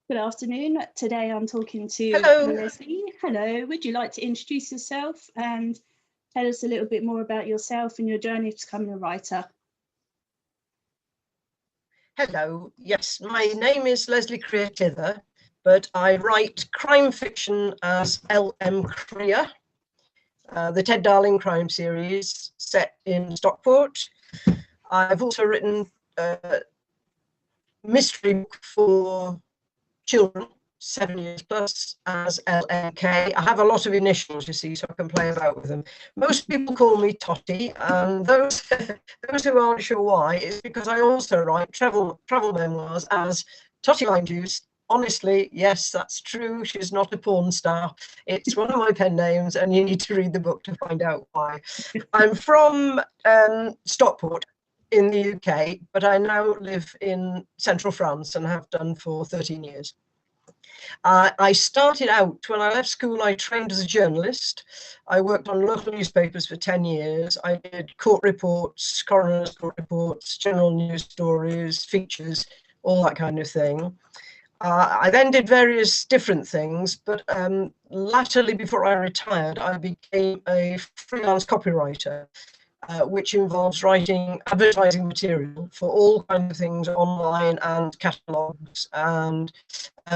Good afternoon. Today I'm talking to Hello. Lesley. Hello, would you like to introduce yourself and tell us a little bit more about yourself and your journey to becoming a writer? Hello. Yes, my name is Lesley KrierTither, but I write crime fiction as L.M. Krier, the Ted Darling crime series set in Stockport. I've also written mystery book for children, 7 years plus, as LMK. I have a lot of initials, you see, so I can play about with them. Most people call me Totty, and those who aren't sure why, it's because I also write travel memoirs as Totty Lime Juice. Honestly, yes, that's true. She's not a porn star. It's one of my pen names, and you need to read the book to find out why. I'm from Stockport in the UK, but I now live in central France and have done for 13 years. I started out, when I left school, I trained as a journalist. I worked on local newspapers for 10 years. I did court reports, coroner's court reports, general news stories, features, all that kind of thing. I then did various different things, but latterly, before I retired, I became a freelance copywriter, which involves writing advertising material for all kinds of things online and catalogues and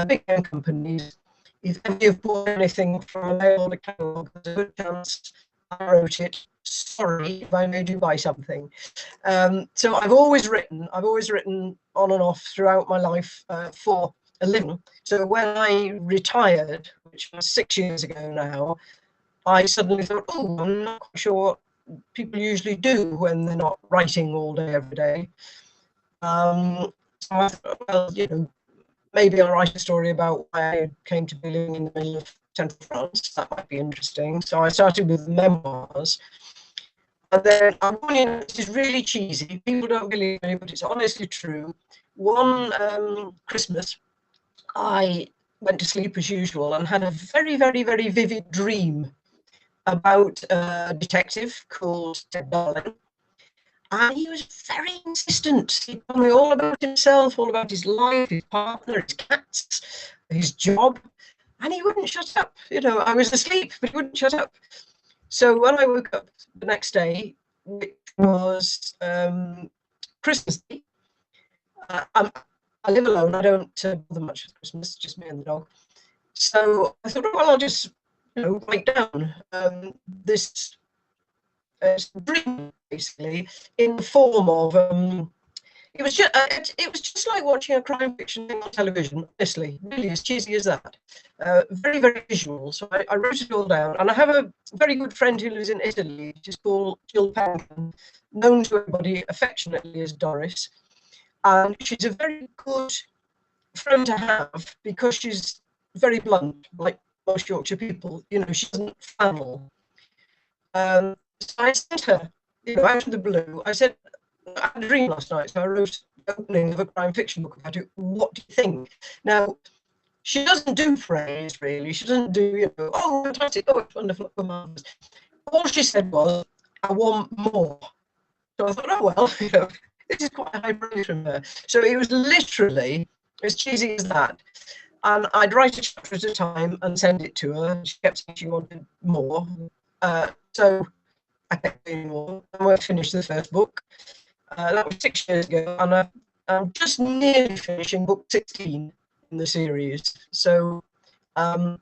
big name companies. If you've bought anything from a mail order catalogue, there's a good chance I wrote it. Sorry if I made you buy something. So I've always written on and off throughout my life for a living. So when I retired, which was 6 years ago now, I suddenly thought, oh, I'm not quite sure what people usually do when they're not writing all day, every day. So I thought, well, you know, maybe I'll write a story about why I came to be living in the middle of central France. That might be interesting. So I started with memoirs. And then, this is really cheesy. People don't believe me, but it's honestly true. One Christmas, I went to sleep as usual and had a very, very, very vivid dream about a detective called Ted Darling. And he was very insistent. He told me all about himself, all about his life, his partner, his cats, his job. And he wouldn't shut up. You know, I was asleep, but he wouldn't shut up. So when I woke up the next day, which was Christmas Day, I live alone. I don't bother much with Christmas, just me and the dog. So I thought, well, I'll just write down this dream, basically, in the form of it was just like watching a crime fiction thing on television. Honestly, really as cheesy as that. Very, very visual. So I wrote it all down, and I have a very good friend who lives in Italy. She's called Jill Penkin, known to everybody affectionately as Doris, and she's a very good friend to have because she's very blunt, like most Yorkshire people. You know, she doesn't fannel. So I sent her, out of the blue. I said, I had a dream last night, so I wrote the opening of a crime fiction book about it. What do you think? Now, she doesn't do praise, really. She doesn't do, oh, fantastic, oh, it's wonderful, oh, marvelous. All she said was, I want more. So I thought, oh, well, this is quite a high praise from her. So it was literally as cheesy as that. And I'd write a chapter at a time and send it to her. She kept saying she wanted more. So I kept doing more, and we finished the first book. That was 6 years ago, and I'm just nearly finishing book 16 in the series. So, little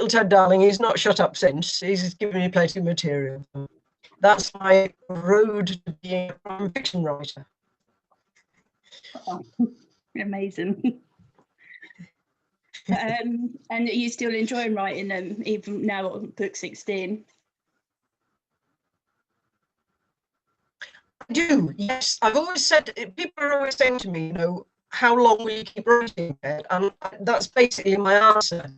Ted Darling, he's not shut up since. He's given me plenty of material. That's my road to being a crime fiction writer. Oh, amazing. And are you still enjoying writing them, even now at book 16? I do, yes. I've always said, people are always saying to me, how long will you keep writing it? And that's basically my answer.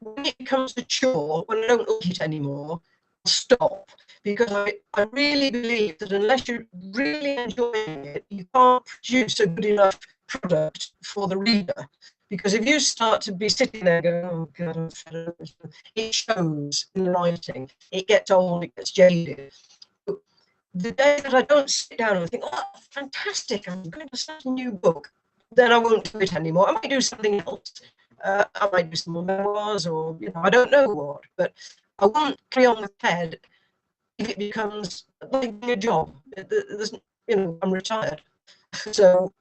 When it becomes a chore, when I don't like it anymore, I'll stop. Because I really believe that unless you're really enjoying it, you can't produce a good enough product for the reader. Because if you start to be sitting there going, oh God, I'm fed up, it shows in the writing. It gets old, it gets jaded. The day that I don't sit down and think, oh, fantastic, I'm going to start a new book, then I won't do it anymore. I might do something else. I might do some more memoirs, or I don't know what, but I won't carry on with TED if it becomes like a job. There's, I'm retired, so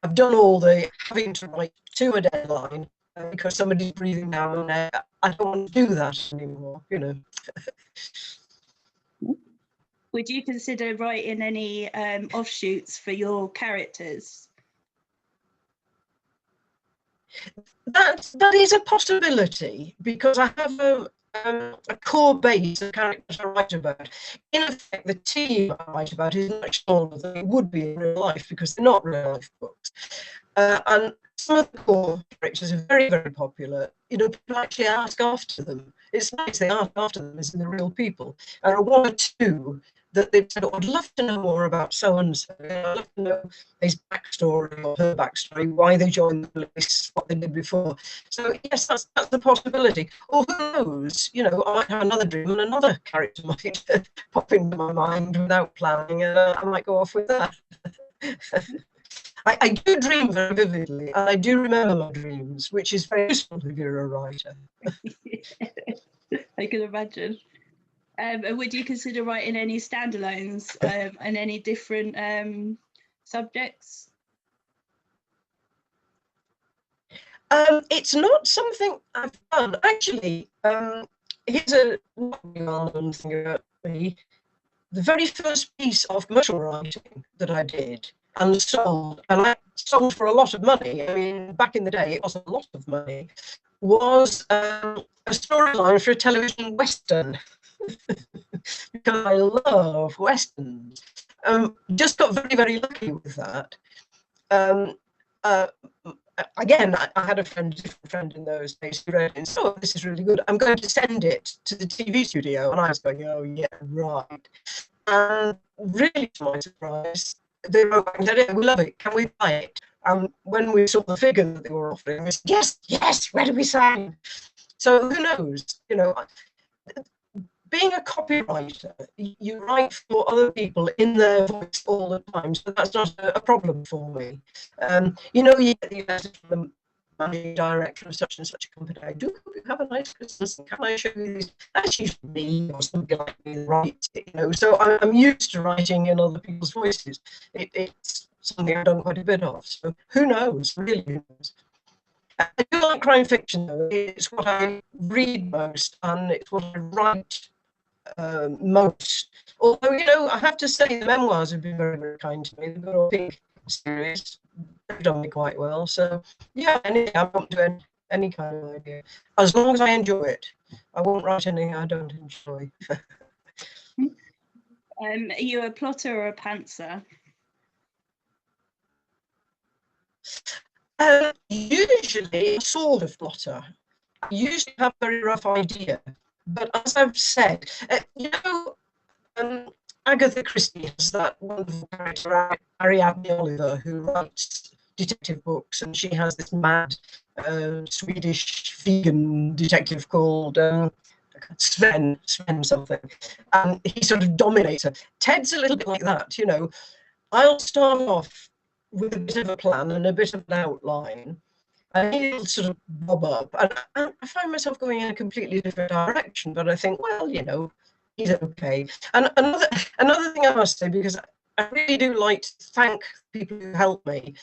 I've done all the having to write to a deadline because somebody's breathing down my neck. I don't want to do that anymore. Would you consider writing any offshoots for your characters? That is a possibility, because I have a core base of characters I write about. In effect, the team I write about is much smaller than it would be in real life, because they're not real life books. And some of the core characters are very, very popular. People actually ask after them. It's nice they ask after them as in the real people. And one or two that they've said, I'd love to know more about so-and-so. I'd love to know his backstory or her backstory, why they joined the police, what they did before. So yes, that's the possibility. Or who knows, I might have another dream and another character might pop into my mind without planning, and I might go off with that. I do dream very vividly, and I do remember my dreams, which is very useful if you're a writer. I can imagine. Would you consider writing any standalones and any different subjects? It's not something I've done. Actually, here's a not well-known thing about me. The very first piece of commercial writing that I did and sold, and I sold for a lot of money. I mean, back in the day, it wasn't a lot of money, was a storyline for a television western. Because I love westerns. Just got very, very lucky with that. Again, I had a different friend in those days who read it and said, oh, this is really good. I'm going to send it to the TV studio. And I was going, oh, yeah, right. And really, to my surprise, they wrote back and said, yeah, we love it. Can we buy it? And when we saw the figure that they were offering, we said, yes, where do we sign? So who knows? Being a copywriter, you write for other people in their voice all the time, so that's not a problem for me. You get the message from the managing director of such and such a company. I do hope you have a nice Christmas. Can I show you these? That's usually me or somebody like me that writes it. So I'm used to writing in other people's voices. It's something I've done quite a bit of. So who knows? Really, who knows? I do like crime fiction, though. It's what I read most, and it's what I write most. Although, I have to say the memoirs have been very, very kind to me. They've got a big series. They've done me quite well. So, yeah, anything I won't do any kind of idea. As long as I enjoy it. I won't write anything I don't enjoy. Are you a plotter or a pantser? Usually a sort of plotter. I usually have a very rough idea. But as I've said, Agatha Christie has that wonderful character, Ariadne Oliver, who writes detective books, and she has this mad Swedish vegan detective called Sven something, and he sort of dominates her. Ted's a little bit like that, I'll start off with a bit of a plan and a bit of an outline, and he'll sort of bob up, and I find myself going in a completely different direction. But I think, well, he's okay. And another thing I must say, because I really do like to thank people who help me,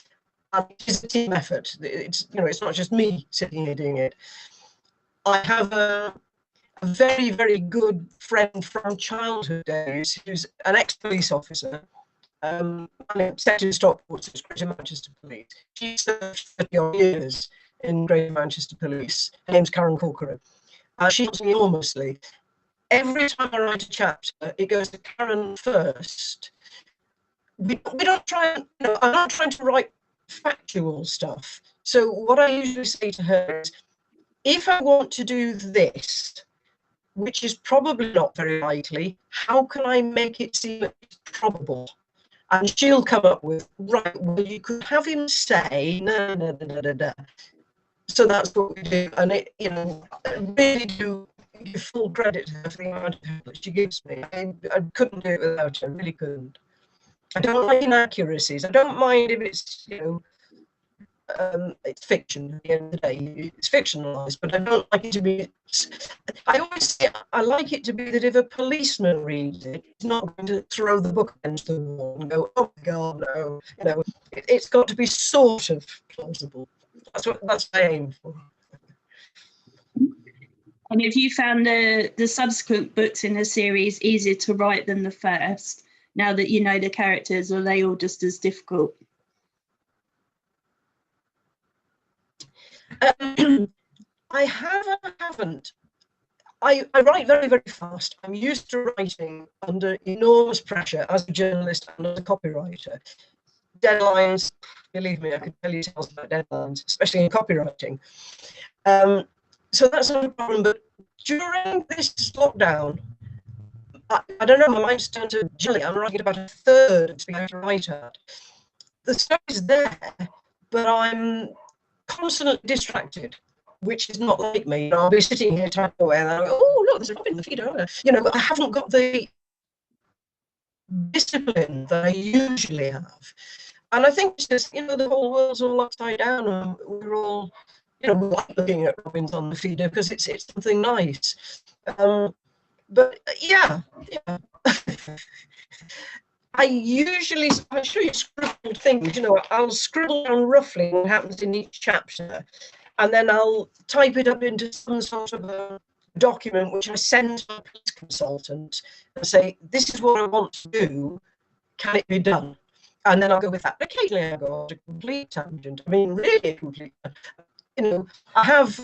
and it's a team effort. It's not just me sitting here doing it. I have a very, very good friend from childhood days who's an ex-police officer. Set in Stockport, it's Greater Manchester Police. She served 30 years in Greater Manchester Police. Her name's Karen Corcoran. She helps me enormously. Every time I write a chapter, it goes to Karen first. We don't try and, I'm not trying to write factual stuff. So what I usually say to her is, if I want to do this, which is probably not very likely, how can I make it seem probable? And she'll come up with, right, well, you could have him say, no. So that's what we do. And I really do give full credit to her for the amount of help that she gives me. I couldn't do it without her, I really couldn't. I don't like inaccuracies. I don't mind if it's, it's fiction at the end of the day. It's fictionalized, but I don't like it to be. I always say I like it to be that if a policeman reads it, he's not going to throw the book against the wall and go, "Oh my God, no!" You know, it's got to be sort of plausible. That's my aim for. And have you found the subsequent books in the series easier to write than the first, now that you know the characters, or are they all just as difficult? I haven't. I write very, very fast. I'm used to writing under enormous pressure as a journalist and as a copywriter. Deadlines, believe me, I could tell you tales about deadlines, especially in copywriting. So that's not a problem. But during this lockdown, I don't know, my mind's turned to jelly. I'm writing about a third of being able to write at. The story's there, but I'm constantly distracted, which is not like me. I'll be sitting here typing away and I go, "Oh, look, there's a robin in the feed." You know, I haven't got the discipline that I usually have. And I think it's just, you know, the whole world's all upside down and we're all, you know, we like looking at robins on the feeder because it's something nice. But yeah. I show you scribbled things, you know, I'll scribble down roughly what happens in each chapter, and then I'll type it up into some sort of a document which I send to my police consultant and say, "This is what I want to do, can it be done?" And then I'll go with that. Occasionally I go on a complete tangent. I mean, really a complete, you know, I have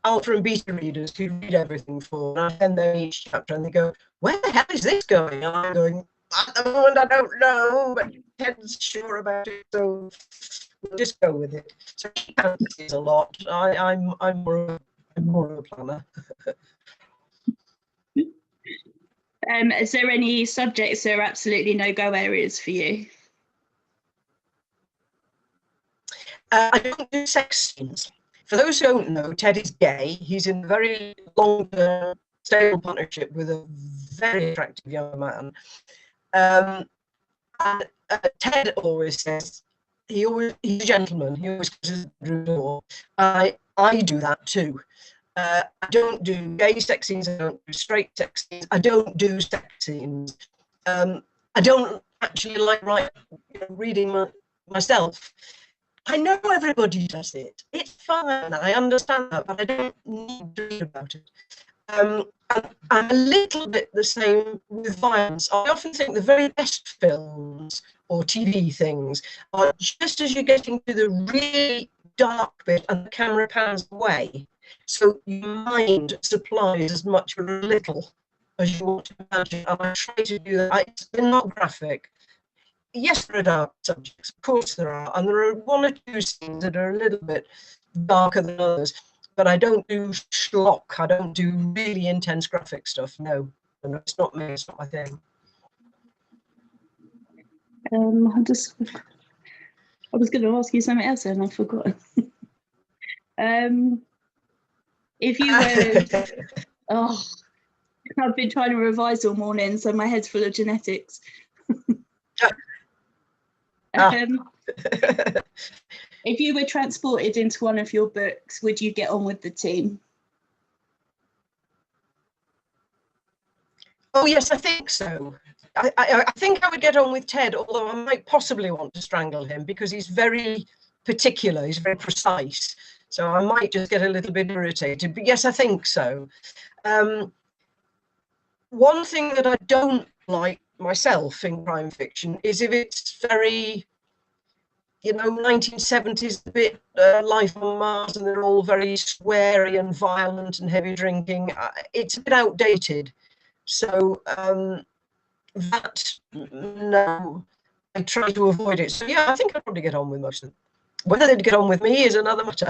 alpha and beta readers who read everything for me, and I send them each chapter and they go, "Where the hell is this going?" And I'm going, "At the moment, I don't know, but Ted's sure about it, so we'll just go with it." So he fancies a lot. I'm more of a planner. Is there any subjects that are absolutely no-go areas for you? I don't do sex scenes. For those who don't know, Ted is gay. He's in a very long-term, stable partnership with a very attractive young man. And Ted always says he's a gentleman. He always goes to the door. I do that too. I don't do gay sex scenes. I don't do straight sex scenes. I don't do sex scenes. I don't actually like reading myself. I know everybody does it. It's fine. I understand that, but I don't need to read about it. I'm a little bit the same with violence. I often think the very best films or TV things are just as you're getting to the really dark bit and the camera pans away. So your mind supplies as much or a little as you want to imagine. And I try to do that. It's not graphic. Yes, there are dark subjects, of course there are, and there are one or two scenes that are a little bit darker than others, but I don't do schlock, I don't do really intense graphic stuff, no, it's not me, it's not my thing. I was going to ask you something else and I forgot. If you were, I've been trying to revise all morning, so my head's full of genetics. If you were transported into one of your books, would you get on with the team? Oh yes, I think so. I think I would get on with Ted, although I might possibly want to strangle him because he's very particular, he's very precise. So I might just get a little bit irritated. But yes, I think so. One thing that I don't like myself in crime fiction is if it's very, 1970s bit Life on Mars, and they're all very sweary and violent and heavy drinking. It's a bit outdated. So no, I try to avoid it. So yeah, I think I'd probably get on with most of them. Whether they'd get on with me is another matter.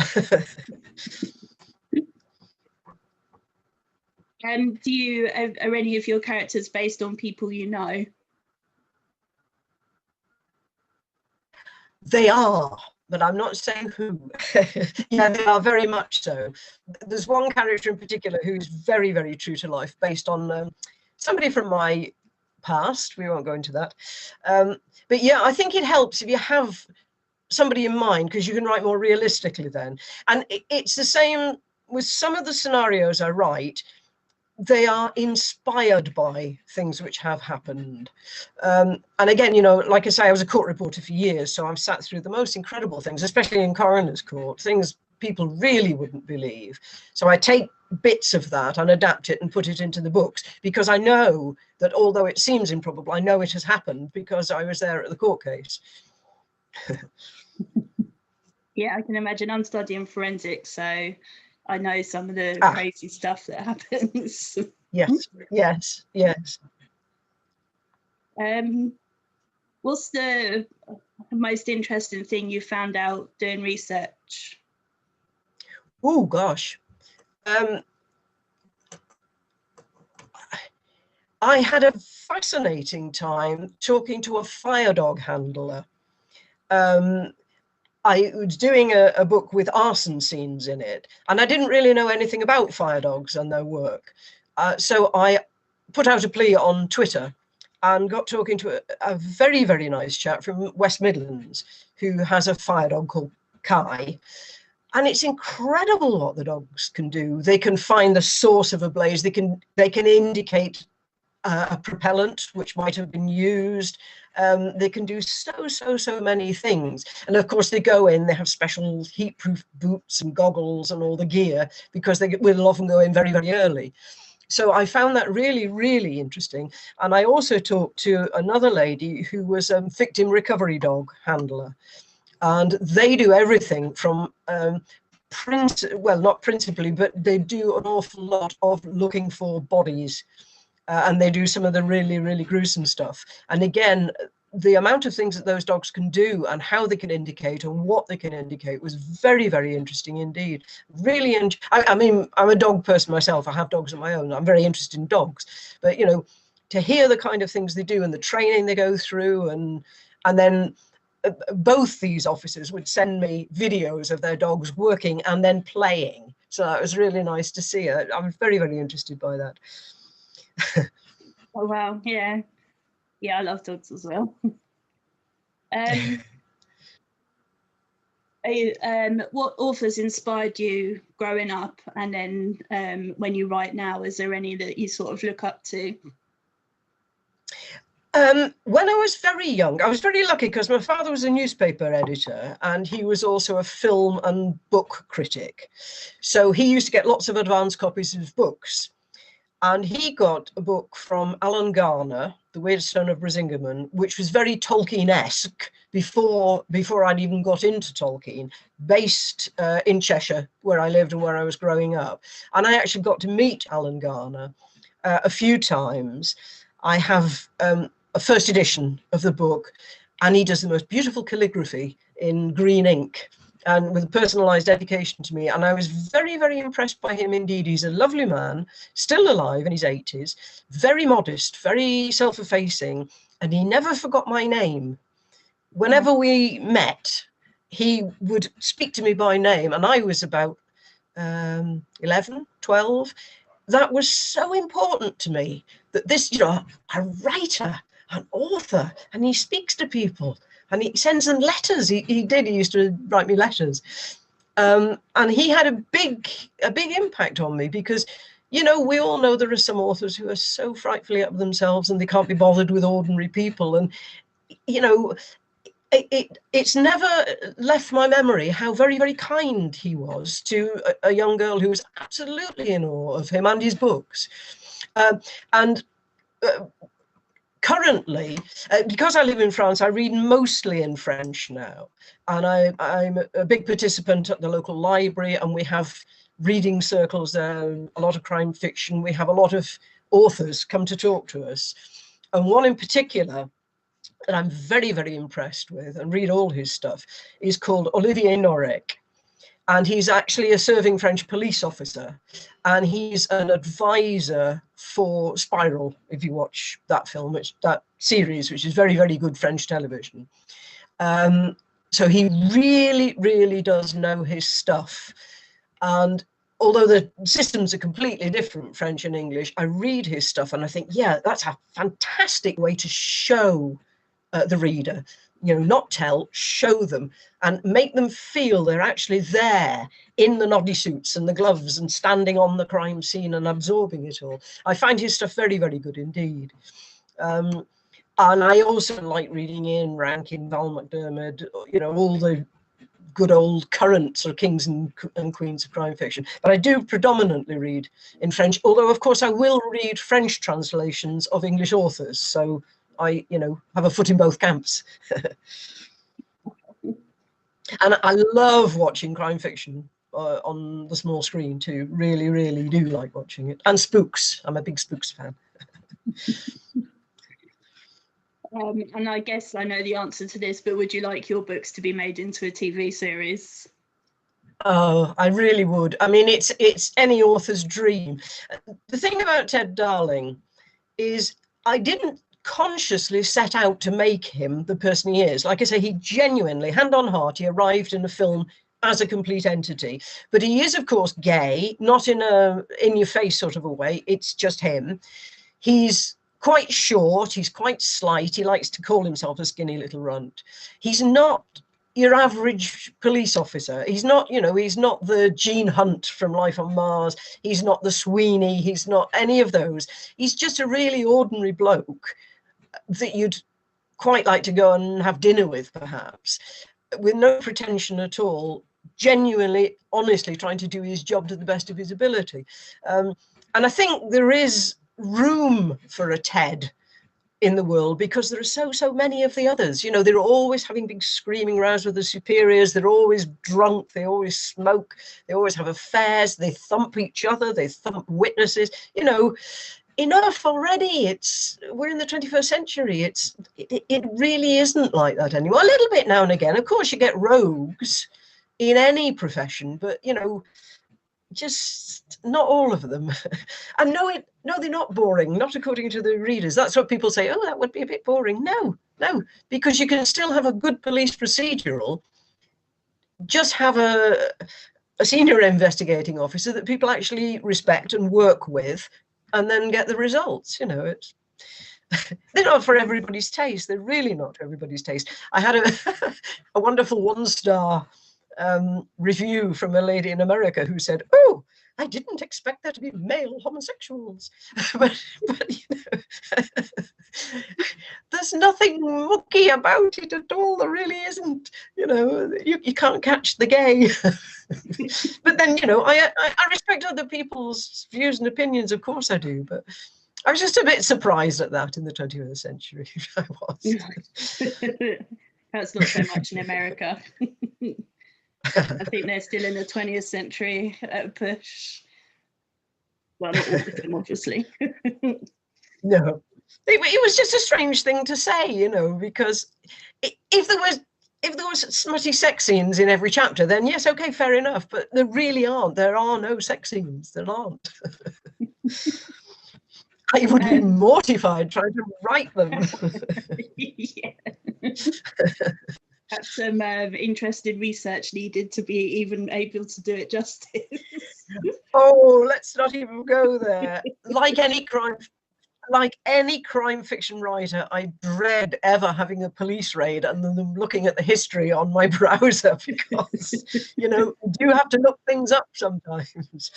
And are any of your characters based on people you know? They are, but I'm not saying who. Yeah, they are very much so. There's one character in particular who's very, very true to life, based on somebody from my past. We won't go into that. But yeah, I think it helps if you have somebody in mind, because you can write more realistically then. And it's the same with some of the scenarios I write. They are inspired by things which have happened. And again, you know, like I say, I was a court reporter for years, so I've sat through the most incredible things, especially in coroner's court, things people really wouldn't believe. So I take bits of that and adapt it and put it into the books, because I know that although it seems improbable, I know it has happened because I was there at the court case. Yeah, I can imagine. I'm studying forensics, so I know some of the crazy stuff that happens. Yes, yes, yes. What's the most interesting thing you found out doing research? Oh, gosh. I had a fascinating time talking to a fire dog handler. I was doing a book with arson scenes in it, and I didn't really know anything about fire dogs and their work. So I put out a plea on Twitter and got talking to a very, very nice chap from West Midlands who has a fire dog called Kai. And it's incredible what the dogs can do. They can find the source of a blaze. They can indicate a propellant which might have been used. They can do so many things. And of course they go in, they have special heat-proof boots and goggles and all the gear, because they will often go in very, very early. So I found that really, really interesting. And I also talked to another lady who was a victim recovery dog handler. And they do everything from well, not principally, but they do an awful lot of looking for bodies. And they do some of the really, really gruesome stuff. And again, the amount of things that those dogs can do and how they can indicate and what they can indicate was very, very interesting indeed. Really, I mean, I'm a dog person myself. I have dogs of my own. I'm very interested in dogs. But, you know, to hear the kind of things they do and the training they go through, and then both these officers would send me videos of their dogs working and then playing. So that was really nice to see. I'm very, very interested by that. Oh wow, yeah, I love dogs as well. What authors inspired you growing up, and then when you write now, is there any that you sort of look up to? When I was very young, I was very lucky because my father was a newspaper editor and he was also a film and book critic. So he used to get lots of advance copies of books. And he got a book from Alan Garner, The Weird Stone of Brisingamen, which was very Tolkien-esque before I'd even got into Tolkien, based in Cheshire, where I lived and where I was growing up. And I actually got to meet Alan Garner a few times. I have a first edition of the book, and he does the most beautiful calligraphy in green ink, and with a personalized dedication to me. And I was very, very impressed by him indeed. He's a lovely man, still alive in his 80s, very modest, very self-effacing, and he never forgot my name. Whenever we met, he would speak to me by name, and I was about 11, 12. That was so important to me, that this, you know, a writer, an author, and he speaks to people. And he sends them letters. He used to write me letters. And he had a big impact on me, because, you know, we all know there are some authors who are so frightfully up themselves and they can't be bothered with ordinary people. And, you know, it's never left my memory how very, very kind he was to a young girl who was absolutely in awe of him and his books. Currently, because I live in France, I read mostly in French now, and I'm a big participant at the local library, and we have reading circles there, a lot of crime fiction. We have a lot of authors come to talk to us, and one in particular that I'm very, very impressed with, and read all his stuff, is called Olivier Norek. And he's actually a serving French police officer, and he's an advisor for Spiral, if you watch that film, that series, which is very, very good French television. So he really, really does know his stuff. And although the systems are completely different, French and English, I read his stuff and I think, yeah, that's a fantastic way to show the reader you know, not tell, show them and make them feel they're actually there in the noddy suits and the gloves and standing on the crime scene and absorbing it all. I find his stuff very, very good indeed. And I also like reading Ian Rankin, Val McDermid, you know, all the good old current sort of kings and queens of crime fiction. But I do predominantly read in French, although of course I will read French translations of English authors. So I, you know, have a foot in both camps. And I love watching crime fiction on the small screen too. Really, really do like watching it. And spooks. I'm a big spooks fan. And I guess I know the answer to this, but would you like your books to be made into a TV series? Oh, I really would. I mean, it's any author's dream. The thing about Ted Darling is I didn't consciously set out to make him the person he is. Like I say, he genuinely, hand on heart, he arrived in a film as a complete entity. But he is, of course, gay, not in a in-your-face sort of a way. It's just him. He's quite short. He's quite slight. He likes to call himself a skinny little runt. He's not your average police officer. He's not, you know, he's not the Gene Hunt from Life on Mars. He's not the Sweeney. He's not any of those. He's just a really ordinary bloke that you'd quite like to go and have dinner with, perhaps, with no pretension at all, genuinely, honestly trying to do his job to the best of his ability. And I think there is room for a Ted in the world because there are so many of the others. You know, they're always having big screaming rows with the superiors. They're always drunk. They always smoke. They always have affairs. They thump each other. They thump witnesses. You know, enough already. We're in the 21st century. It really isn't like that anymore. A little bit now and again. Of course, you get rogues in any profession, but you know, just not all of them. And no, they're not boring, not according to the readers. That's what people say, oh, that would be a bit boring. No, because you can still have a good police procedural, just have a senior investigating officer that people actually respect and work with, and then get the results. You know, they're not for everybody's taste. They're really not for everybody's taste. I had a wonderful 1-star review from a lady in America who said, oh, I didn't expect there to be male homosexuals. but you know, there's nothing mucky about it at all. There really isn't. You know, you can't catch the gay. But then, you know, I respect other people's views and opinions. Of course I do. But I was just a bit surprised at that in the 21st century. I was. That's not so much in America. I think they're still in the 20th century at a push. Well, not all of them, obviously. No, it was just a strange thing to say, you know, because if there was smutty sex scenes in every chapter, then yes, okay, fair enough. But there really aren't. There are no sex scenes. There aren't. I would be mortified trying to write them. Yeah. That's some interesting research needed to be even able to do it justice. Oh, let's not even go there. Like any crime fiction writer, I dread ever having a police raid and then them looking at the history on my browser because, you know, you do have to look things up sometimes.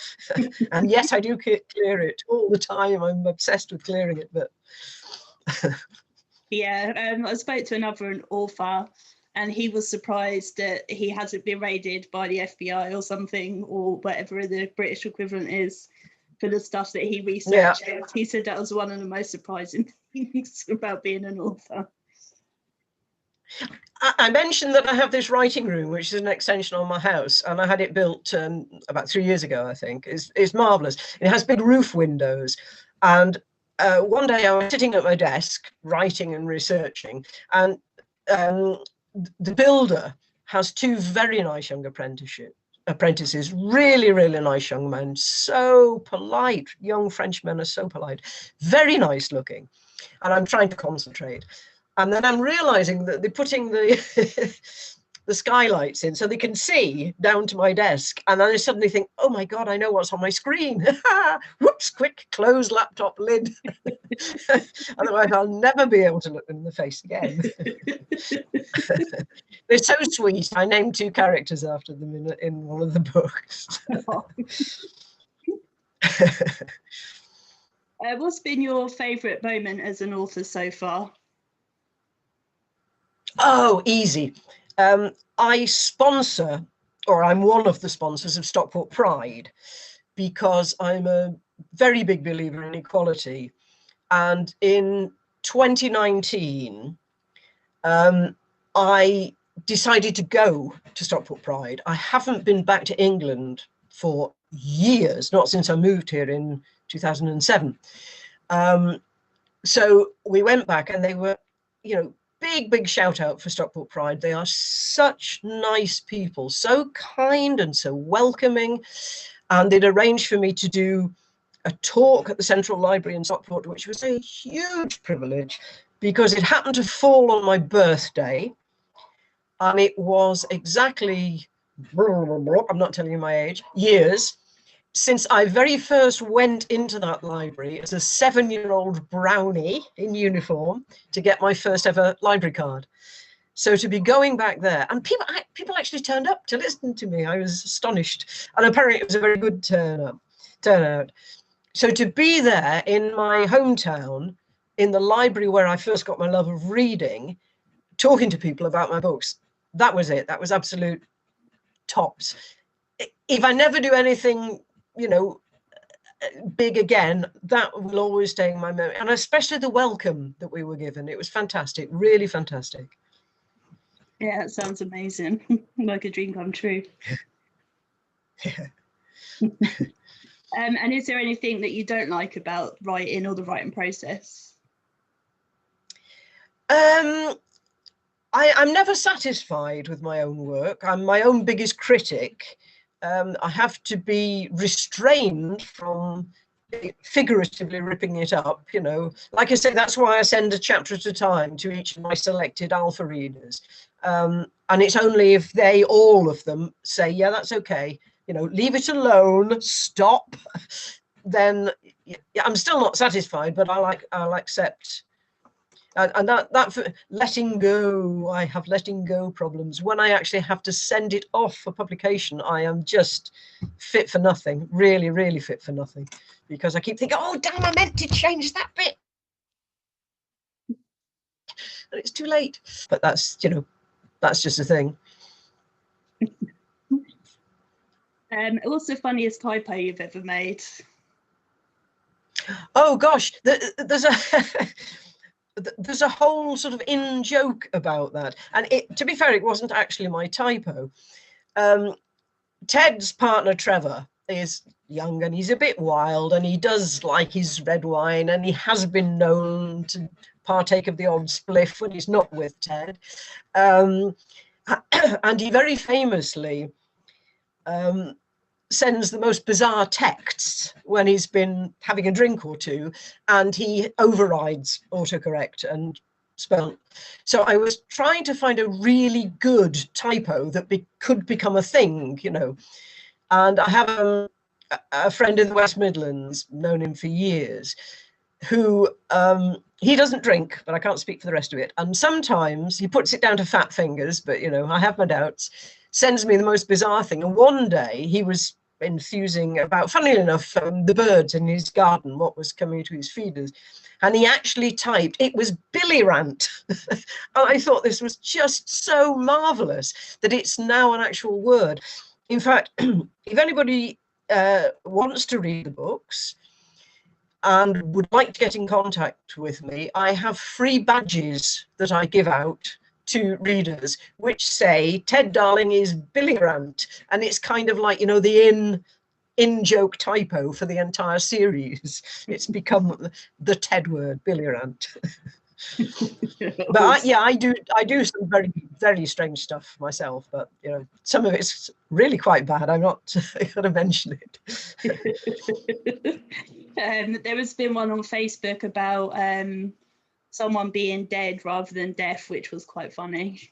And yes, I do clear it all the time. I'm obsessed with clearing it, but. Yeah, I spoke to another author, and he was surprised that he hasn't been raided by the FBI or something, or whatever the British equivalent is, for the stuff that he researched. Yeah. He said that was one of the most surprising things about being an author. I mentioned that I have this writing room, which is an extension on my house, and I had it built about 3 years ago, I think. It's marvellous. It has big roof windows, and one day I was sitting at my desk writing and researching, and the builder has 2 very nice young apprentices, really, really nice young men, so polite. Young Frenchmen are so polite, very nice looking. And I'm trying to concentrate. And then I'm realizing that they're putting the the skylights in so they can see down to my desk. And then I suddenly think, oh my God, I know what's on my screen. Whoops, quick, close laptop lid. Otherwise, I'll never be able to look them in the face again. They're so sweet. I named 2 characters after them in one of the books. What's been your favourite moment as an author so far? Oh, easy. I sponsor, or I'm one of the sponsors of Stockport Pride, because I'm a very big believer in equality. And in 2019, I decided to go to Stockport Pride. I haven't been back to England for years, not since I moved here in 2007. So we went back, and they were, you know, big shout out for Stockport Pride. They are such nice people, so kind and so welcoming. And they'd arranged for me to do a talk at the Central Library in Stockport, which was a huge privilege because it happened to fall on my birthday. And it was exactly, I'm not telling you my age, years since I very first went into that library as a 7-year-old brownie in uniform to get my first ever library card. So to be going back there, and people actually turned up to listen to me. I was astonished. And apparently it was a very good turnout. So to be there in my hometown, in the library where I first got my love of reading, talking to people about my books, that was it. That was absolute tops. If I never do anything, you know, big again, that will always stay in my memory. And especially the welcome that we were given. It was fantastic, really fantastic. Yeah, that sounds amazing. Like a dream come true. Yeah. And is there anything that you don't like about writing or the writing process? I'm never satisfied with my own work. I'm my own biggest critic. I have to be restrained from figuratively ripping it up, you know. Like I say, that's why I send a chapter at a time to each of my selected alpha readers. And it's only if they, all of them, say, yeah, that's okay, you know, leave it alone, stop, then I'm still not satisfied, but I'll accept. And that letting go, I have letting go problems. When I actually have to send it off for publication, I am just fit for nothing, really, really fit for nothing, because I keep thinking, oh, damn, I meant to change that bit. And it's too late. But that's, you know, that's just a thing. What's the funniest typo you've ever made? Oh, gosh, there's a whole sort of in joke about that. And to be fair, it wasn't actually my typo. Ted's partner, Trevor, is young and he's a bit wild and he does like his red wine and he has been known to partake of the odd spliff when he's not with Ted. And he very famously sends the most bizarre texts when he's been having a drink or two, and he overrides autocorrect and spell. So I was trying to find a really good typo that could become a thing, you know. And I have a friend in the West Midlands, known him for years, who he doesn't drink, but I can't speak for the rest of it. And sometimes he puts it down to fat fingers, but, you know, I have my doubts, sends me the most bizarre thing. And one day he was enthusing about, funnily enough, the birds in his garden, what was coming to his feeders. And he actually typed, it was Billy Rant. And I thought this was just so marvelous that it's now an actual word. In fact, if anybody wants to read the books and would like to get in contact with me, I have free badges that I give out to readers which say Ted Darling is Billy Rant, and it's kind of like, you know, the in joke typo for the entire series. It's become the Ted word, Billy Rant. But I do some very, very strange stuff myself, but, you know, some of it's really quite bad. I'm not going to mention it. There has been one on Facebook about someone being dead rather than deaf, which was quite funny.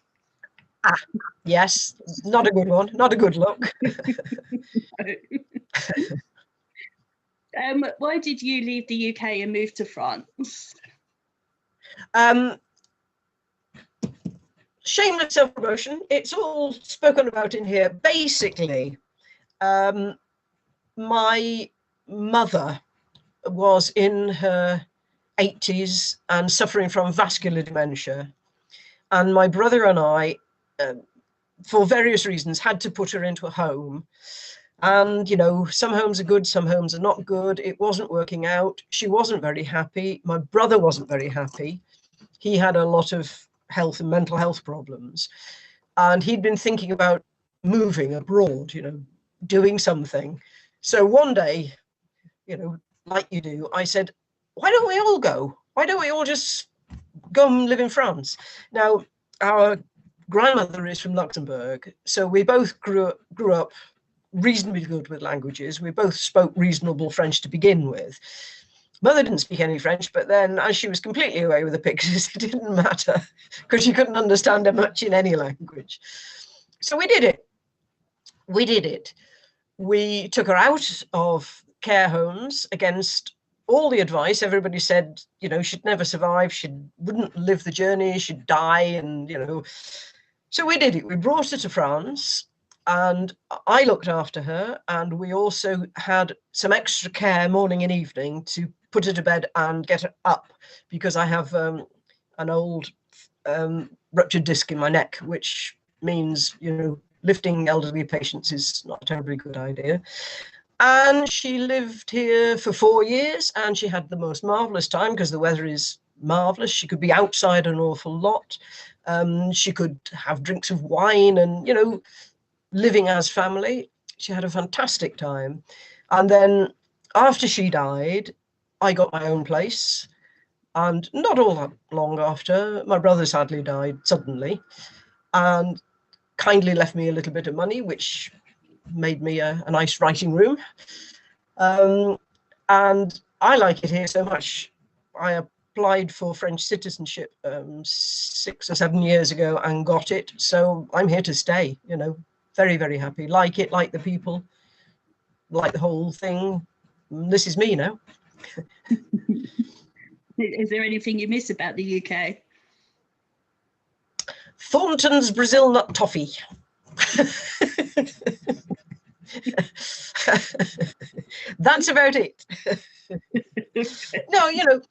Yes, not a good one, not a good look. Why did you leave the UK and move to France? Shameless self-promotion. It's all spoken about in here. Basically, my mother was in her 80s and suffering from vascular dementia. And my brother and I, for various reasons, had to put her into a home. And, you know, some homes are good, some homes are not good. It wasn't working out. She wasn't very happy. My brother wasn't very happy. He had a lot of health and mental health problems. And he'd been thinking about moving abroad, you know, doing something. So one day, you know, like you do, I said, why don't we all go? Why don't we all just go and live in France? Now, our grandmother is from Luxembourg, so we both grew up reasonably good with languages. We both spoke reasonable French to begin with. Mother didn't speak any French, but then as she was completely away with the pictures, it didn't matter because she couldn't understand her much in any language. So we did it. We took her out of care homes against all the advice. Everybody said, you know, she'd never survive, she wouldn't live the journey, she'd die, and, you know. So we did it. We brought her to France, and I looked after her, and we also had some extra care morning and evening to put her to bed and get her up, because I have an old ruptured disc in my neck, which means, you know, lifting elderly patients is not a terribly good idea. And she lived here for 4 years, and she had the most marvelous time because the weather is marvelous. She could be outside an awful lot. She could have drinks of wine and, you know, living as family. She had a fantastic time. And then after she died, I got my own place. And not all that long after, my brother sadly died suddenly and kindly left me a little bit of money, which made me a nice writing room. And I like it here so much. I applied for French citizenship 6 or 7 years ago and got it. So I'm here to stay, you know, very, very happy. Like it, like the people, like the whole thing. This is me now. Is there anything you miss about the UK? Thornton's Brazil nut toffee. That's about it. No, you know,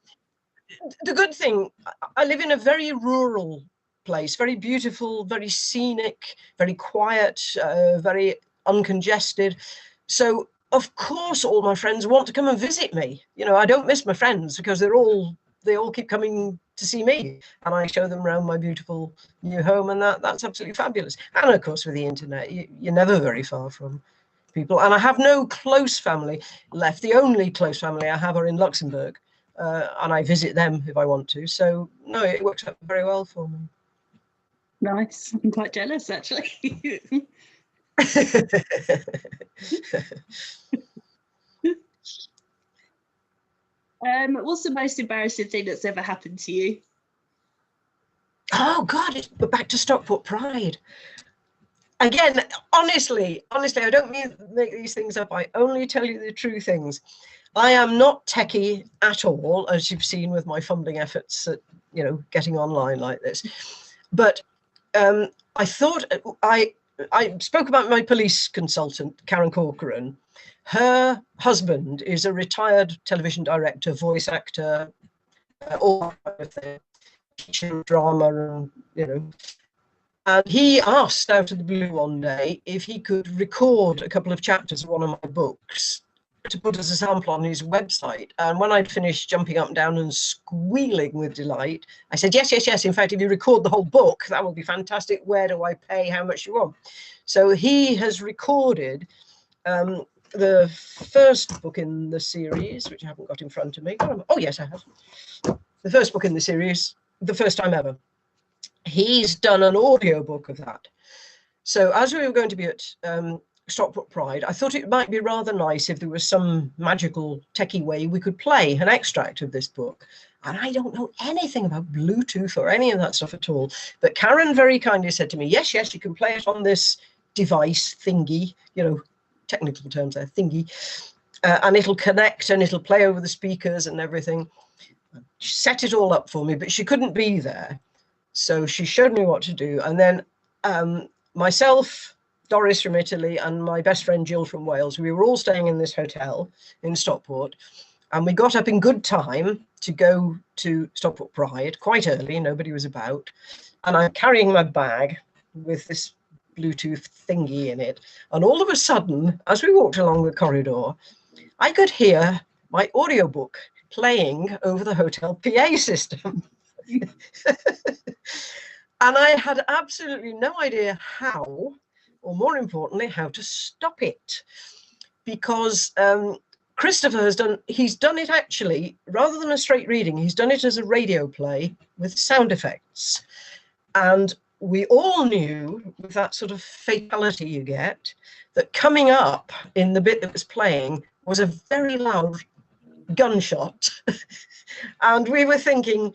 the good thing, I live in a very rural place, very beautiful, very scenic, very quiet, very uncongested. So of course all my friends want to come and visit me. You know, I don't miss my friends because they all keep coming to see me, and I show them around my beautiful new home, and that's absolutely fabulous. And of course with the internet, you're never very far from people. And I have no close family left. The only close family I have are in Luxembourg, and I visit them if I want to. So no, it works out very well for me. Nice. I'm quite jealous, actually. What's the most embarrassing thing that's ever happened to you? Oh God, we're back to Stockport Pride. Again, honestly, I don't mean to make these things up. I only tell you the true things. I am not techie at all, as you've seen with my fumbling efforts at, you know, getting online like this. But I thought I spoke about my police consultant, Karen Corcoran. Her husband is a retired television director, voice actor, all kind of thing, teaching drama, and, you know. And he asked out of the blue one day if he could record a couple of chapters of one of my books to put as a sample on his website. And when I'd finished jumping up and down and squealing with delight, I said, yes, yes, yes. In fact, if you record the whole book, that will be fantastic. Where do I pay? How much you want? So he has recorded the first book in the series, which I haven't got in front of me. Oh, yes, I have. The first book in the series, the first time ever. He's done an audio book of that. So as we were going to be at Stockport Pride, I thought it might be rather nice if there was some magical techie way we could play an extract of this book. And I don't know anything about Bluetooth or any of that stuff at all. But Karen very kindly said to me, yes, you can play it on this device thingy, you know, technical terms there, thingy, and it'll connect and it'll play over the speakers and everything. She set it all up for me, but she couldn't be there. So she showed me what to do. And then myself, Doris from Italy, and my best friend Jill from Wales, we were all staying in this hotel in Stockport. And we got up in good time to go to Stockport Pride quite early. Nobody was about. And I'm carrying my bag with this Bluetooth thingy in it. And all of a sudden, as we walked along the corridor, I could hear my audiobook playing over the hotel PA system. And I had absolutely no idea how, or more importantly, how to stop it. Because Christopher he's done it actually, rather than a straight reading, he's done it as a radio play with sound effects. And we all knew, with that sort of fatality you get, that coming up in the bit that was playing was a very loud gunshot. And we were thinking,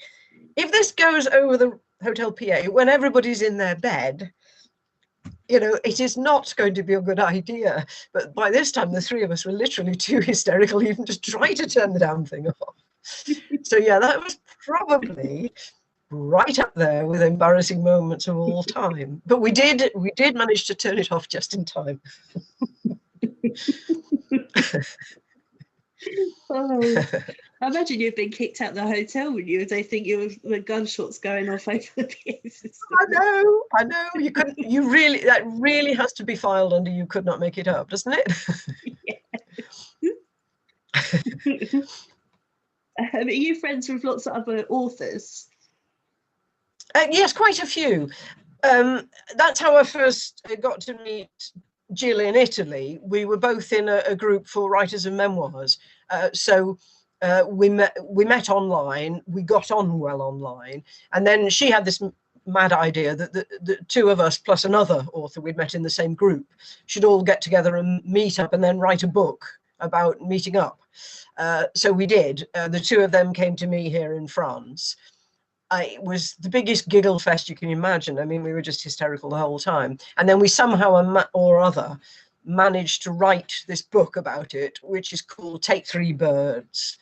if this goes over the hotel PA when everybody's in their bed, you know, it is not going to be a good idea. But by this time, the three of us were literally too hysterical even to try to turn the damn thing off. So yeah, that was probably right up there with embarrassing moments of all time. But we did manage to turn it off just in time. Oh, I imagine you've been kicked out of the hotel when they think you were the gunshots going off over the PA system. I know. That really has to be filed under you could not make it up, doesn't it? Yeah. Are you friends with lots of other authors? Yes, quite a few. That's how I first got to meet Jill in Italy. We were both in a group for writers of memoirs. So we met online, we got on well online, and then she had this mad idea that the two of us plus another author we'd met in the same group should all get together and meet up and then write a book about meeting up. So we did. The two of them came to me here in France. It was the biggest giggle fest you can imagine. I mean, we were just hysterical the whole time. And then we somehow or other managed to write this book about it, which is called Take Three Birds.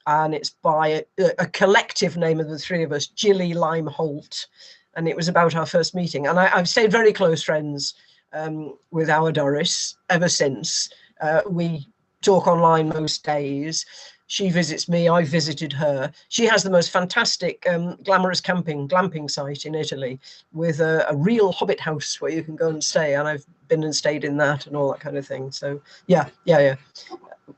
And it's by a collective name of the three of us, Jilly Lime Holt. And it was about our first meeting. And I've stayed very close friends with our Doris ever since. We talk online most days. She visits me, I visited her. She has the most fantastic glamorous glamping site in Italy with a real hobbit house where you can go and stay. And I've been and stayed in that and all that kind of thing. So yeah.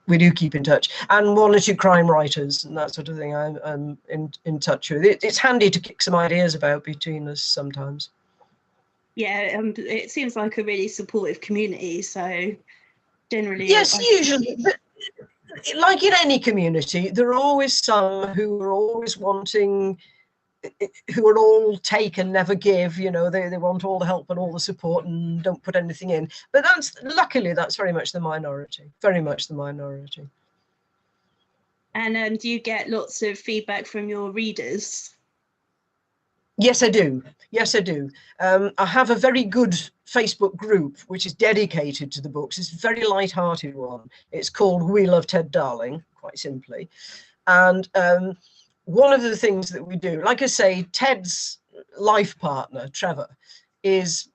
We do keep in touch. And one or two crime writers and that sort of thing I'm in touch with. It's handy to kick some ideas about between us sometimes. Yeah, it seems like a really supportive community. So generally... Yes, usually. But like in any community, there are always some who are always wanting, who are all take and never give, you know, they want all the help and all the support and don't put anything in. But luckily that's very much the minority, very much the minority. And do you get lots of feedback from your readers? Yes, I do. I have a very good Facebook group which is dedicated to the books. It's a very light-hearted one. It's called We Love Ted Darling, quite simply. And one of the things that we do, like I say, Ted's life partner, Trevor, is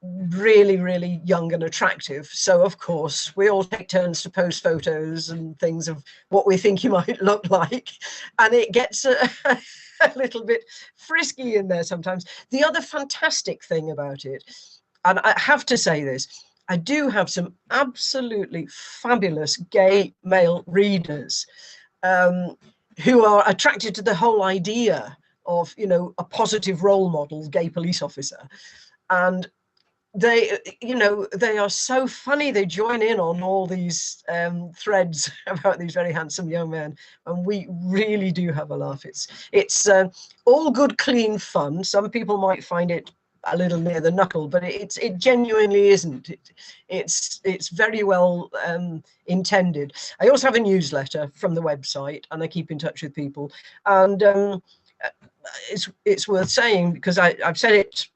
really, really young and attractive. So, of course, we all take turns to post photos and things of what we think he might look like. And it gets a little bit frisky in there sometimes. The other fantastic thing about it, and I have to say this, I do have some absolutely fabulous gay male readers who are attracted to the whole idea of, you know, a positive role model, gay police officer. And they, you know, they are so funny. They join in on all these threads about these very handsome young men, and we really do have a laugh. It's all good, clean fun. Some people might find it a little near the knuckle, but it genuinely isn't. It's very well intended. I also have a newsletter from the website, and I keep in touch with people. And it's worth saying, because I've said it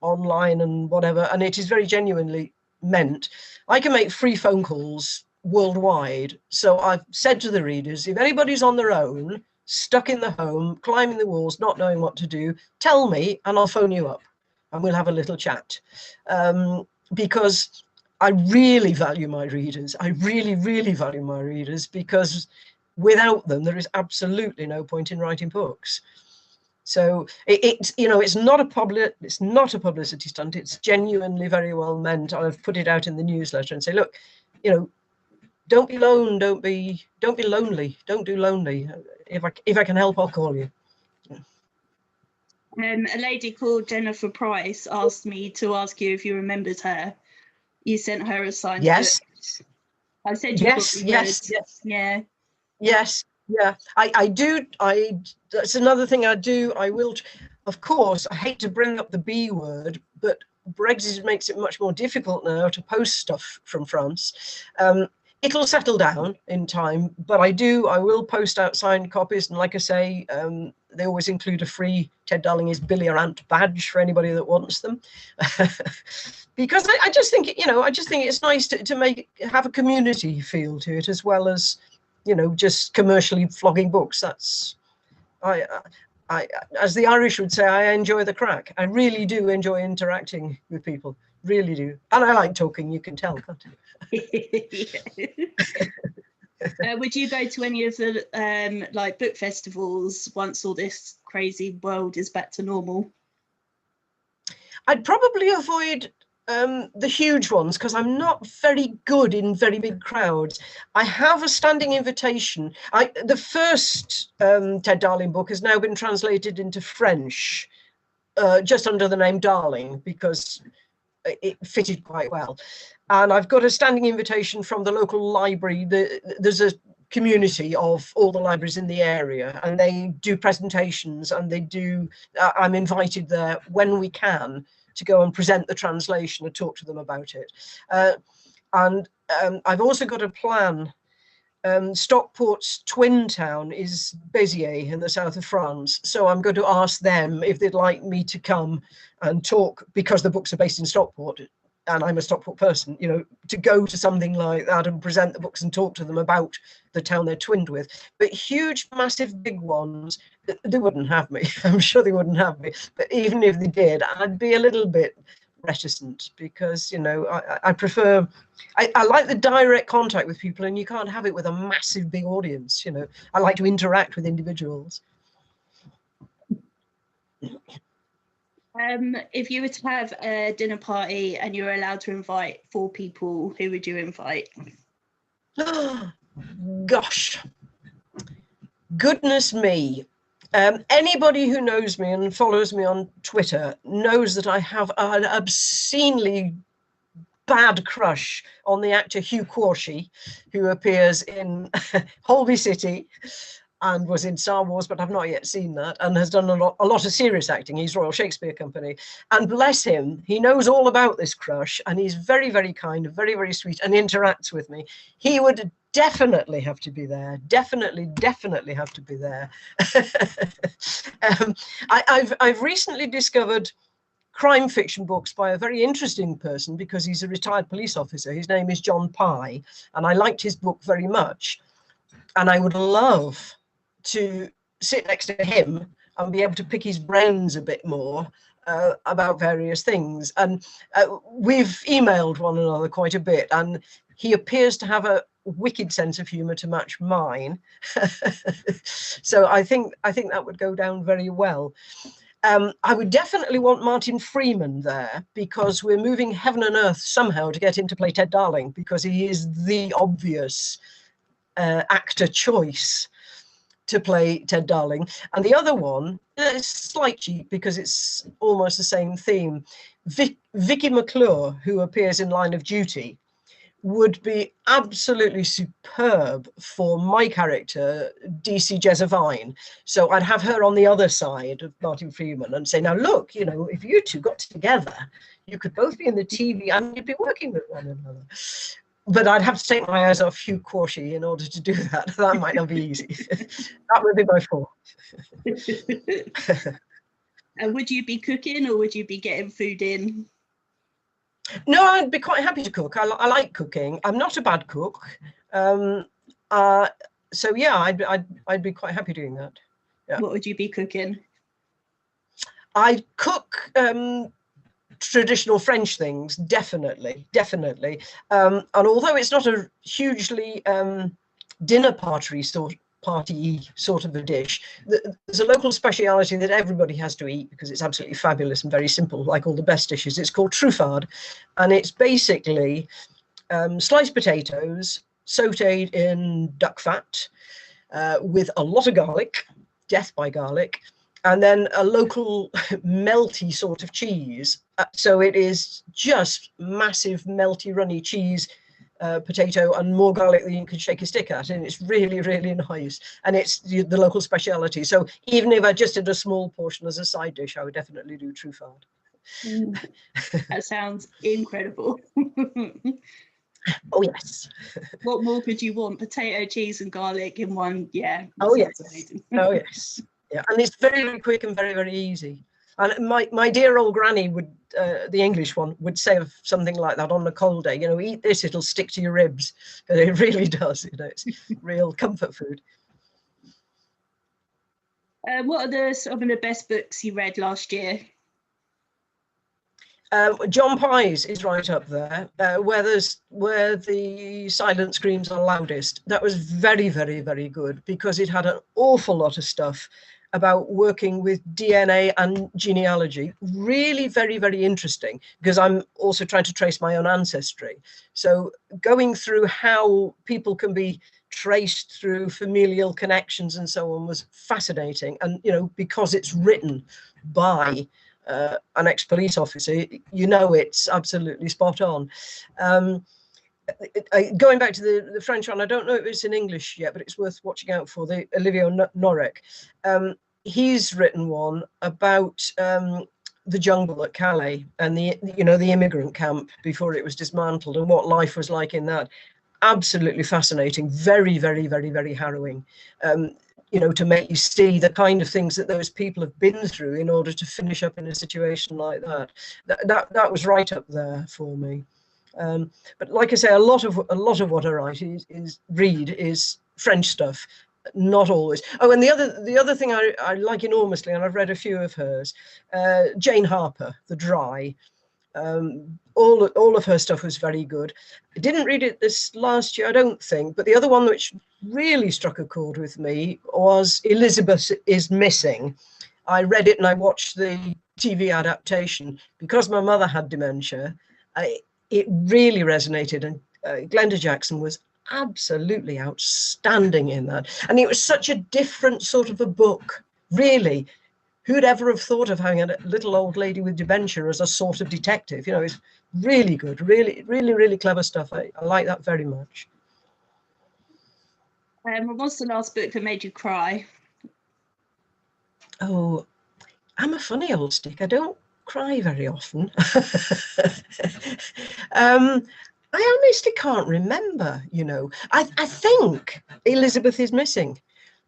online and whatever, and it is very genuinely meant. I can make free phone calls worldwide. So I've said to the readers, if anybody's on their own, stuck in the home, climbing the walls, not knowing what to do, tell me and I'll phone you up and we'll have a little chat. Because I really value my readers. I really, really value my readers, because without them, there is absolutely no point in writing books. So it's not a publicity stunt. It's genuinely very well meant. I've put it out in the newsletter and say, look, don't be alone, don't be lonely, don't do lonely. If I can help, I'll call you. A lady called Jennifer Price asked me to ask you if you remembered her. You sent her a signed book. I said you probably would. Yeah. Yes. Yeah, I do. That's another thing I do. I will, of course, I hate to bring up the B word, but Brexit makes it much more difficult now to post stuff from France. It'll settle down in time, but I will post out signed copies. And like I say, they always include a free Ted Darling is Billy or Aunt badge for anybody that wants them. Because I just think, it's nice to have a community feel to it, as well as, just commercially flogging books. That's, I, as the Irish would say, I enjoy the crack. I really do enjoy interacting with people, really do. And I like talking, you can tell, can't you? Would you go to any of the like book festivals once all this crazy world is back to normal? I'd probably avoid the huge ones, because I'm not very good in very big crowds. I have a standing invitation. The first Ted Darling book has now been translated into French, just under the name Darling, because it fitted quite well. And I've got a standing invitation from the local library. There's a community of all the libraries in the area, and they do presentations, and they do, I'm invited there when we can to go and present the translation and talk to them about it. And I've also got a plan. Stockport's twin town is Béziers in the south of France. So I'm going to ask them if they'd like me to come and talk, because the books are based in Stockport and I'm a Stockport person, to go to something like that and present the books and talk to them about the town they're twinned with. But huge, massive, big ones, they wouldn't have me. I'm sure they wouldn't have me. But even if they did, I'd be a little bit reticent, because, I prefer, I like the direct contact with people, and you can't have it with a massive, big audience. I like to interact with individuals. If you were to have a dinner party and you were allowed to invite 4 people, who would you invite? Gosh, goodness me. Anybody who knows me and follows me on Twitter knows that I have an obscenely bad crush on the actor Hugh Quarshie, who appears in Holby City and was in Star Wars, but I've not yet seen that, and has done a lot of serious acting. He's Royal Shakespeare Company, and bless him, he knows all about this crush, and he's very, very kind, very, very sweet, and interacts with me. He would definitely have to be there. Definitely have to be there. I've recently discovered crime fiction books by a very interesting person, because he's a retired police officer. His name is John Pye, and I liked his book very much. And I would love to sit next to him and be able to pick his brains a bit more about various things. And we've emailed one another quite a bit, and he appears to have a wicked sense of humor to match mine. So I think that would go down very well. I would definitely want Martin Freeman there, because we're moving heaven and earth somehow to get him to play Ted Darling, because he is the obvious actor choice to play Ted Darling. And the other one is slight cheat, because it's almost the same theme. Vicky McClure, who appears in Line of Duty, would be absolutely superb for my character, DC Jezevine. So I'd have her on the other side of Martin Freeman and say, now look, you know, if you two got together, you could both be in the TV and you'd be working with one another. But I'd have to take my eyes off Hugh Corshey in order to do that. That might not be easy. That would be my fault. And would you be cooking or would you be getting food in? No, I'd be quite happy to cook. I like cooking. I'm not a bad cook. So yeah, I'd be quite happy doing that. Yeah. What would you be cooking? I'd cook traditional French things, definitely. And although it's not a hugely dinner party sort of a dish, there's a local speciality that everybody has to eat because it's absolutely fabulous and very simple, like all the best dishes. It's called truffade, and it's basically sliced potatoes sautéed in duck fat with a lot of garlic, death by garlic, and then a local melty sort of cheese. So it is just massive melty runny cheese, potato, and more garlic than you could shake a stick at, and it's really, really nice. And it's the local speciality. So even if I just did a small portion as a side dish, I would definitely do truffade. That sounds incredible. Oh yes. What more could you want? Potato, cheese, and garlic in one. Yeah. Oh yes. Amazing. Oh yes. Yeah, and it's very, very quick and very, very easy. And my dear old granny would, the English one, would say of something like that on a cold day, you know, eat this, it'll stick to your ribs. But it really does, you know, it's real comfort food. What are some of the best books you read last year? John Pye's is right up there, where the silent screams are loudest. That was very, very, very good because it had an awful lot of stuff about working with DNA and genealogy. Really very, very interesting because I'm also trying to trace my own ancestry. So going through how people can be traced through familial connections and so on was fascinating. And, you know, because it's written by an ex-police officer, you know, it's absolutely spot on. Going back to the French one, I don't know if it's in English yet, but it's worth watching out for, the Olivier Norek. He's written one about the jungle at Calais and the immigrant camp before it was dismantled and what life was like in that. Absolutely fascinating, very, very, very, very harrowing. You know, to make you see the kind of things that those people have been through in order to finish up in a situation like that. That was right up there for me. But like I say, a lot of what I write is French stuff, not always. Oh, and the other thing I like enormously, and I've read a few of hers, Jane Harper, The Dry. All of her stuff was very good. I didn't read it this last year, I don't think, but the other one which really struck a chord with me was Elizabeth is Missing. I read it and I watched the TV adaptation because my mother had dementia. It really resonated, and Glenda Jackson was absolutely outstanding in that. And it was such a different sort of a book, really. Who'd ever have thought of having a little old lady with dementia as a sort of detective? You know, it's really good, really, really, really clever stuff. I like that very much. What's the last book that made you cry? Oh, I'm a funny old stick. I don't cry very often. I honestly can't remember, you know. I think Elizabeth is Missing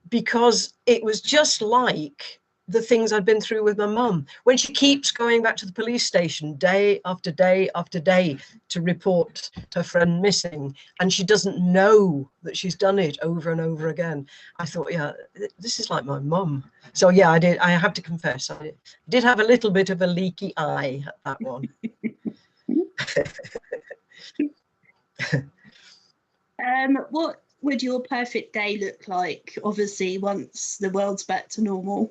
because it was just like the things I'd been through with my mum, when she keeps going back to the police station day after day after day to report her friend missing, and she doesn't know that she's done it over and over again. I thought, yeah, this is like my mum. So yeah, I have to confess, I did have a little bit of a leaky eye at that one. What would your perfect day look like, obviously, once the world's back to normal?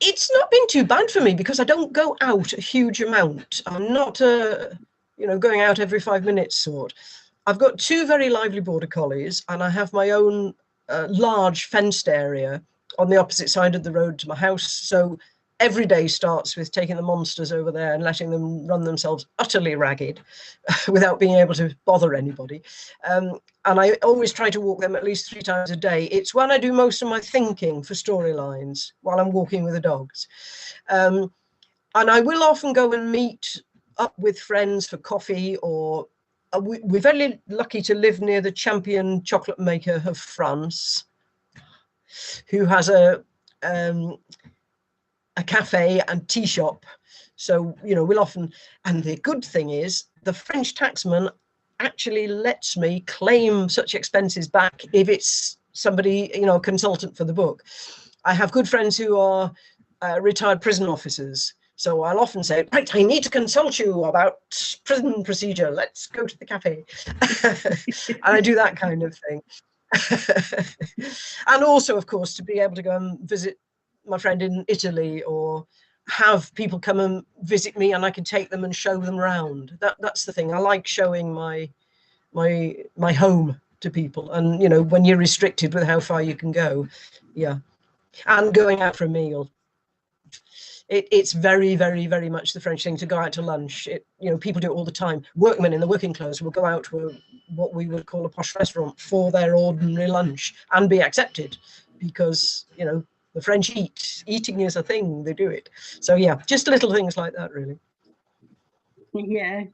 It's not been too bad for me because I don't go out a huge amount. I'm not going out every 5 minutes sort. I've got 2 very lively border collies, and I have my own large fenced area on the opposite side of the road to my house. So every day starts with taking the monsters over there and letting them run themselves utterly ragged without being able to bother anybody. And I always try to walk them at least 3 times a day. It's when I do most of my thinking for storylines, while I'm walking with the dogs. And I will often go and meet up with friends for coffee, or we're very lucky to live near the champion chocolate maker of France, who has a cafe and tea shop. So, you know, we'll often, and the good thing is the French taxman actually lets me claim such expenses back if it's somebody, you know, a consultant for the book. I have good friends who are retired prison officers. So I'll often say, right, I need to consult you about prison procedure. Let's go to the cafe. And I do that kind of thing. And also, of course, to be able to go and visit my friend in Italy, or have people come and visit me and I can take them and show them around. That's the thing. I like showing my home to people. And, you know, when you're restricted with how far you can go, yeah. And going out for a meal. It's very, very, very much the French thing to go out to lunch. You know, people do it all the time. Workmen in the working clothes will go out to what we would call a posh restaurant for their ordinary lunch and be accepted, because, you know, the French eat. Eating is a thing. They do it. So yeah, just little things like that, really. Yeah.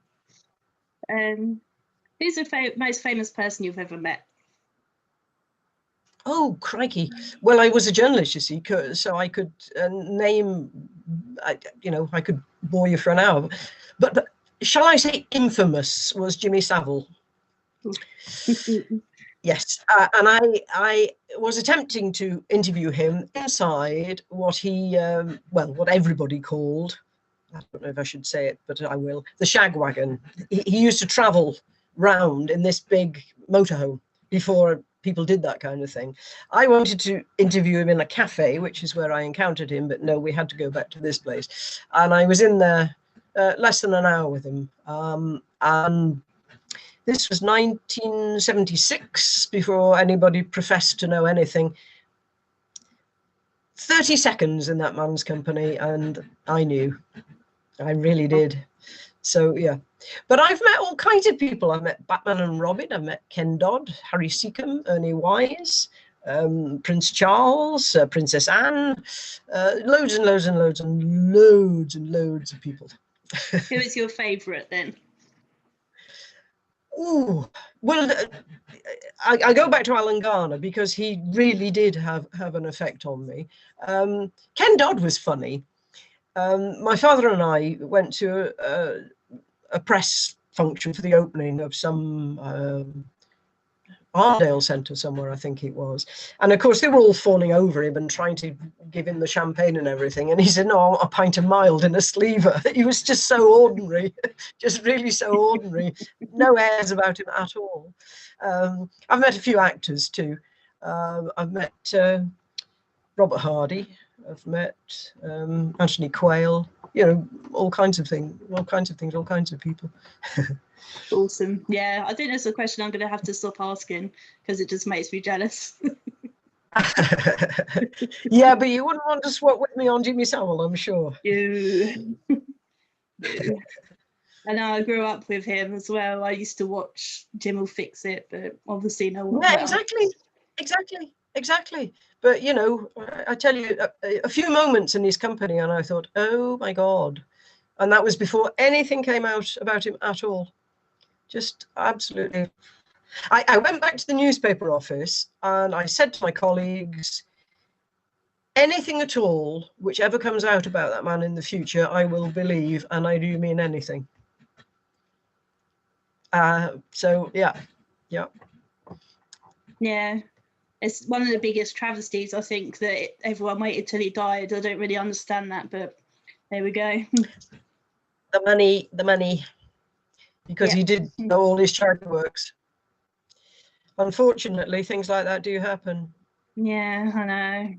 Who's the most famous person you've ever met? Oh, crikey. Well, I was a journalist, you see, so I could name, you know, I could bore you for an hour. But shall I say infamous was Jimmy Savile. Yes. And I was attempting to interview him inside what he, well, what everybody called, I don't know if I should say it, but I will, the shag wagon. He used to travel round in this big motorhome before people did that kind of thing. I wanted to interview him in a cafe, which is where I encountered him, but no, we had to go back to this place. And I was in there less than an hour with him. And this was 1976, before anybody professed to know anything. 30 seconds in that man's company, and I knew. I really did. So, yeah. But I've met all kinds of people. I've met Batman and Robin. I've met Ken Dodd, Harry Seacombe, Ernie Wise, Prince Charles, Princess Anne, loads and loads and loads and loads and loads of people. Who is your favourite then? Oh, well, I go back to Alan Garner because he really did have an effect on me. Ken Dodd was funny. My father and I went to a press function for the opening of some Arndale Centre somewhere, I think it was. And of course, they were all fawning over him and trying to give him the champagne and everything. And he said, no, I want a pint of mild in a sleever. He was just so ordinary, just really so ordinary. No airs about him at all. I've met a few actors too. I've met Robert Hardy. I've met Anthony Quayle. You know, all kinds of things, all kinds of people. Awesome. Yeah, I think that's a question I'm going to have to stop asking because it just makes me jealous. Yeah, but you wouldn't want to swap with me on Jimmy Savile, I'm sure. You. I know I grew up with him as well. I used to watch Jim Will Fix It, but obviously no one. Yeah, exactly. But, you know, I tell you, a few moments in his company and I thought, oh, my God. And that was before anything came out about him at all. Just absolutely. I went back to the newspaper office and I said to my colleagues, anything at all, whichever comes out about that man in the future, I will believe, and I do mean anything. So, yeah. Yeah. It's one of the biggest travesties, I think, that everyone waited till he died. I don't really understand that, but there we go. The money, because he did all his charity works. Unfortunately, things like that do happen. Yeah, I know.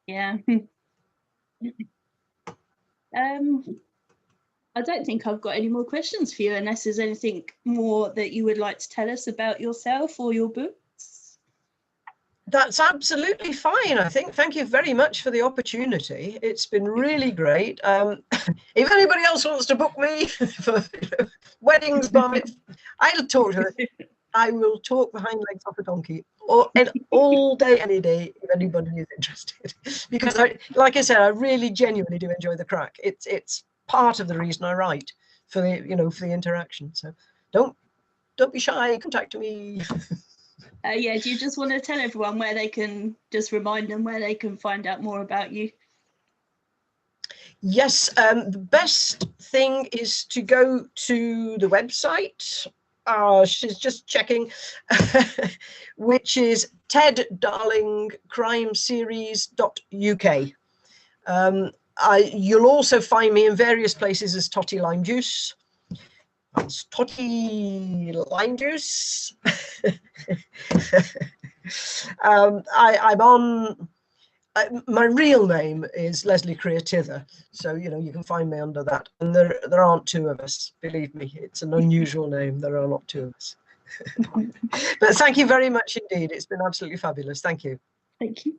Yeah. I don't think I've got any more questions for you, unless there's anything more that you would like to tell us about yourself or your books. That's absolutely fine, I think. Thank you very much for the opportunity. It's been really great. If anybody else wants to book me for weddings, I'll talk to it. I will talk behind legs off a donkey all day, any day, if anybody is interested. Because, like I said, I really genuinely do enjoy the crack. It's part of the reason I write, for the for the interaction. So don't be shy. Contact me. Yeah, do you just want to tell everyone where they can, just remind them where they can find out more about you? Yes, the best thing is to go to the website. She's just checking, which is teddarlingcrimeseries.uk. You'll also find me in various places as Totty Lime Juice. That's Totty Lime Juice. I'm on. My real name is Lesley KrierTither, so you can find me under that. And there aren't two of us. Believe me, it's an unusual name. There are not two of us. But thank you very much indeed. It's been absolutely fabulous. Thank you. Thank you.